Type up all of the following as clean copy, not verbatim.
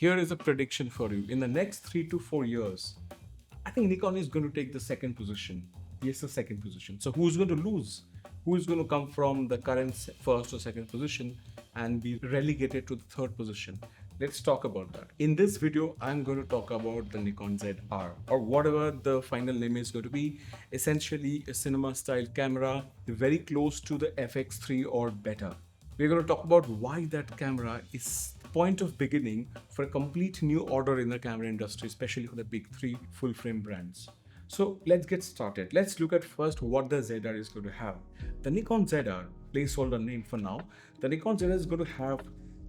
Here is a prediction for you. In the next 3 to 4 years, I think Nikon is going to take the second position. Yes, the second position. So who's going to lose? Who is going to come from the current first or second position and be relegated to the third position? Let's talk about that. In this video, I'm going to talk about the Nikon ZR, or whatever the final name is going to be. Essentially a cinema style camera, very close to the FX3 or better. We're going to talk about why that camera is the point of beginning for a complete new order in the camera industry, especially for the big three full frame brands. So let's get started. Let's look at first what the ZR is going to have. The Nikon ZR, placeholder name for now, the Nikon ZR is going to have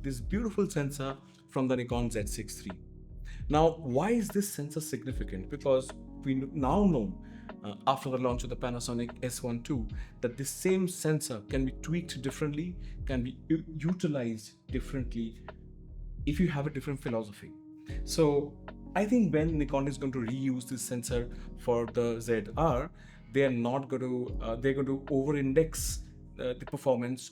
this beautiful sensor from the Nikon Z6 III. Now, why is this sensor significant? Because we now know after the launch of the Panasonic S1 II that this same sensor can be tweaked differently, can be utilized differently if you have a different philosophy. So I think when Nikon is going to reuse this sensor for the ZR, they are not going to they're going to over-index the performance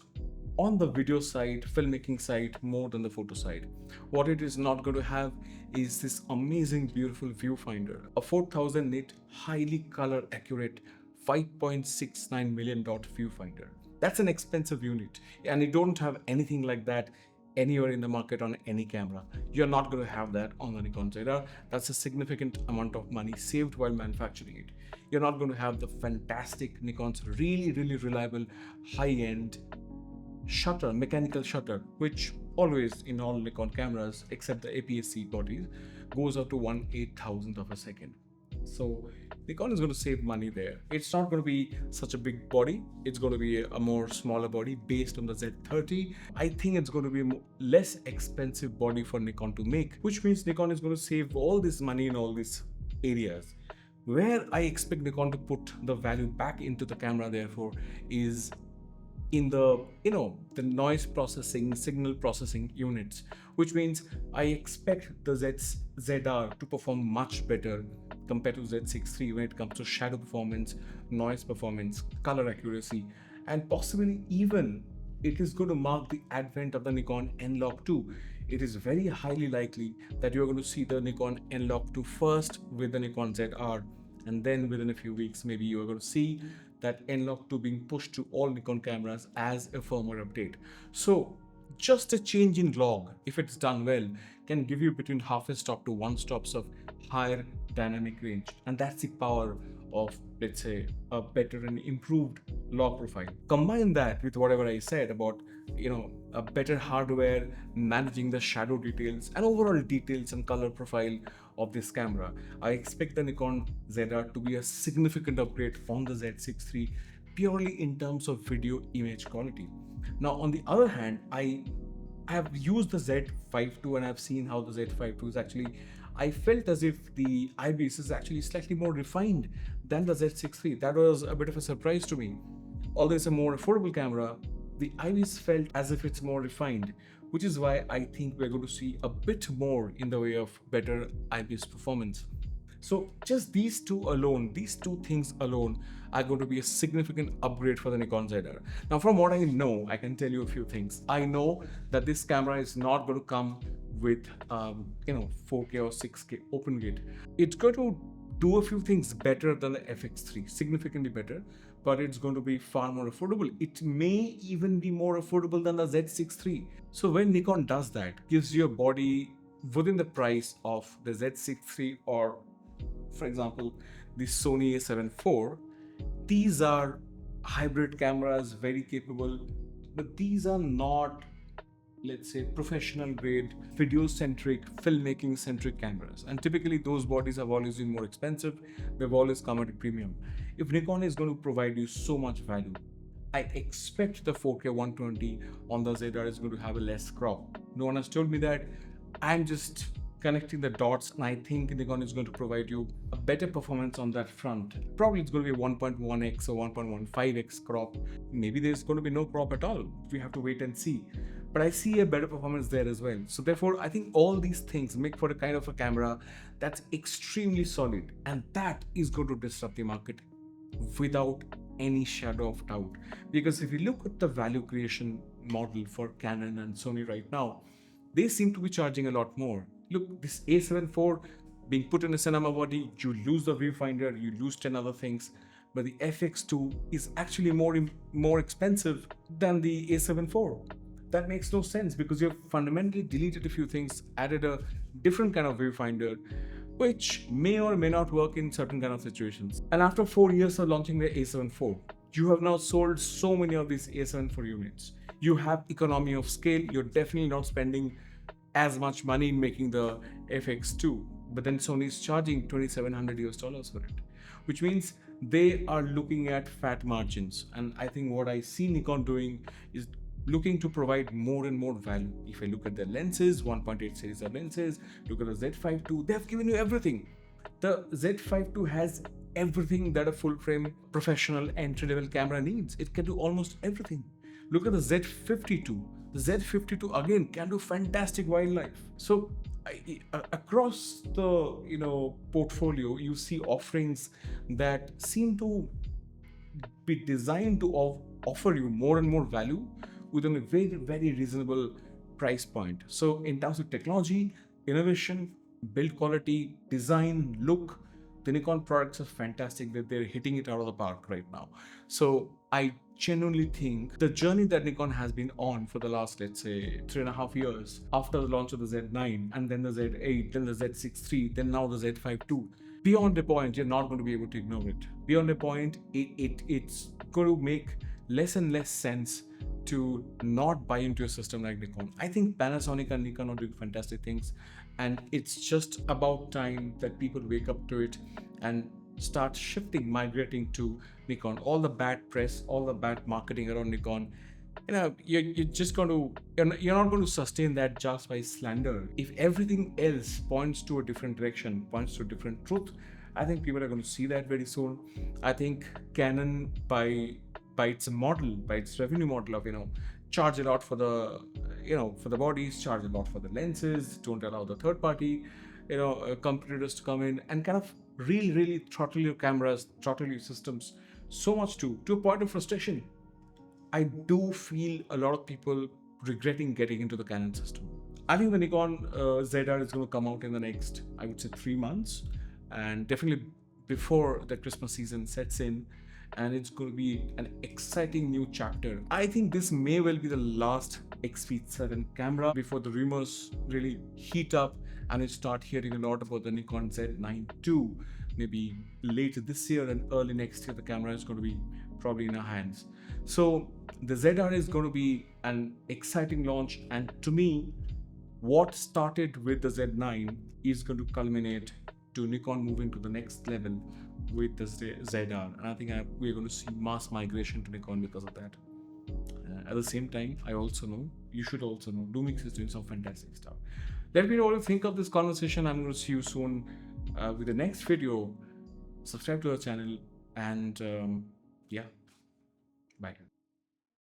on the video side, filmmaking side, more than the photo side. What it is not going to have is this amazing, beautiful viewfinder, a 4000 nit, highly color accurate 5.69 million dot viewfinder. That's an expensive unit, and you don't have anything like that anywhere in the market on any camera. You're not going to have that on the Nikon ZR. That's a significant amount of money saved while manufacturing it. You're not going to have the fantastic Nikon's really, really reliable high-end shutter, mechanical shutter, which always in all Nikon cameras except the APS-C bodies goes up to 1/8000th of a second. So Nikon is going to save money there. It's not going to be such a big body. It's going to be a more smaller body based on the Z30. I think it's going to be a less expensive body for Nikon to make, which means Nikon is going to save all this money in all these areas. Where I expect Nikon to put the value back into the camera, therefore, is in the the noise processing, signal processing units, which means I expect the ZR to perform much better compared to Z6 III when it comes to shadow performance, noise performance, color accuracy, and possibly even it is going to mark the advent of the Nikon NLog 2. It is very highly likely that you're going to see the Nikon NLog 2 first with the Nikon ZR, and then within a few weeks maybe you are going to see that NLog 2 being pushed to all Nikon cameras as a firmware update. So just a change in log, if it's done well, can give you between half a stop to one stops of higher dynamic range. And that's the power of, let's say, a better and improved log profile. Combine that with whatever I said about, a better hardware, managing the shadow details and overall details and color profile of this camera. I expect the Nikon ZR to be a significant upgrade on the Z6 III purely in terms of video image quality. Now, on the other hand, I have used the Z5 II and I've seen how the Z5 II is actually, I felt as if the IBIS is actually slightly more refined than the Z6 III. That was a bit of a surprise to me. Although it's a more affordable camera, the IBIS felt as if it's more refined, which is why I think we're going to see a bit more in the way of better IBIS performance. So just these two things alone are going to be a significant upgrade for the Nikon ZR. Now, from what I know, I can tell you a few things. I know that this camera is not going to come with 4K or 6K open gate. It's going to do a few things better than the FX3, significantly better, but it's going to be far more affordable. It may even be more affordable than the Z6 III. So when Nikon does that, gives you a body within the price of the Z6 III or, for example, the Sony A7 IV, these are hybrid cameras, very capable, but these are not, let's say, professional grade, video centric, filmmaking centric cameras. And typically those bodies have always been more expensive. They've always come at a premium. If Nikon is going to provide you so much value, I expect the 4K 120 on the ZR is going to have a less crop. No one has told me that. I'm just connecting the dots, and I think Nikon is going to provide you a better performance on that front. Probably it's going to be 1.1x or 1.15x crop. Maybe there's going to be no crop at all. We have to wait and see. But I see a better performance there as well. So therefore, I think all these things make for a kind of a camera that's extremely solid, and that is going to disrupt the market without any shadow of doubt. Because if you look at the value creation model for Canon and Sony right now, they seem to be charging a lot more. look, this A7 IV being put in a cinema body, you lose the viewfinder, you lose 10 other things, but the FX2 is actually more expensive than the A7 IV. That makes no sense because you've fundamentally deleted a few things, added a different kind of viewfinder, which may or may not work in certain kind of situations. And after 4 years of launching the A7 IV, you have now sold so many of these A7 IV units. You have economy of scale. You're definitely not spending as much money in making the FX2, but then Sony is charging $2,700 for it, which means they are looking at fat margins. And I think what I see Nikon doing is looking to provide more and more value. If I look at their lenses, 1.8 series of lenses, look at the Z5 II, they've given you everything. The Z5 II has everything that a full-frame professional entry-level camera needs. It can do almost everything. Look at the Z52. The Z52 again can do fantastic wildlife. So across the portfolio, you see offerings that seem to be designed to offer you more and more value within a very, very reasonable price point. So in terms of technology, innovation, build quality, design, look, the Nikon products are fantastic, that they're hitting it out of the park right now. So I genuinely think the journey that Nikon has been on for the last, let's say, 3.5 years, after the launch of the Z9 and then the Z8, then the Z6 III, then now the Z5 II, beyond a point, you're not going to be able to ignore it. Beyond a point, it's going to make less and less sense to not buy into a system like Nikon. I think Panasonic and Nikon are doing fantastic things, and it's just about time that people wake up to it and start shifting, migrating to Nikon. All the bad press, all the bad marketing around Nikon, you're just going to, you're not going to sustain that just by slander. If everything else points to a different direction, points to a different truth, I think people are going to see that very soon. I think Canon, by its model, by its revenue model of charge a lot for the for the bodies, charge a lot for the lenses, don't allow the third party competitors to come in and kind of really throttle your cameras, throttle your systems so much to a point of frustration. I do feel a lot of people regretting getting into the Canon system. I think the Nikon ZR is going to come out in the next, I would say, 3 months, and definitely before the Christmas season sets in, and it's going to be an exciting new chapter. I think this may well be the last XP7 camera before the rumors really heat up and we start hearing a lot about the Nikon Z9 II. Maybe later this year and early next year, the camera is going to be probably in our hands. So the ZR is going to be an exciting launch, and to me, what started with the Z9 is going to culminate to Nikon moving to the next level with the ZR, and I think we're going to see mass migration to Nikon because of that. At the same time, I also know, you should also know, Lumix is doing some fantastic stuff. Let me know what you think of this conversation. I'm going to see you soon with the next video. Subscribe to our channel, and yeah, bye.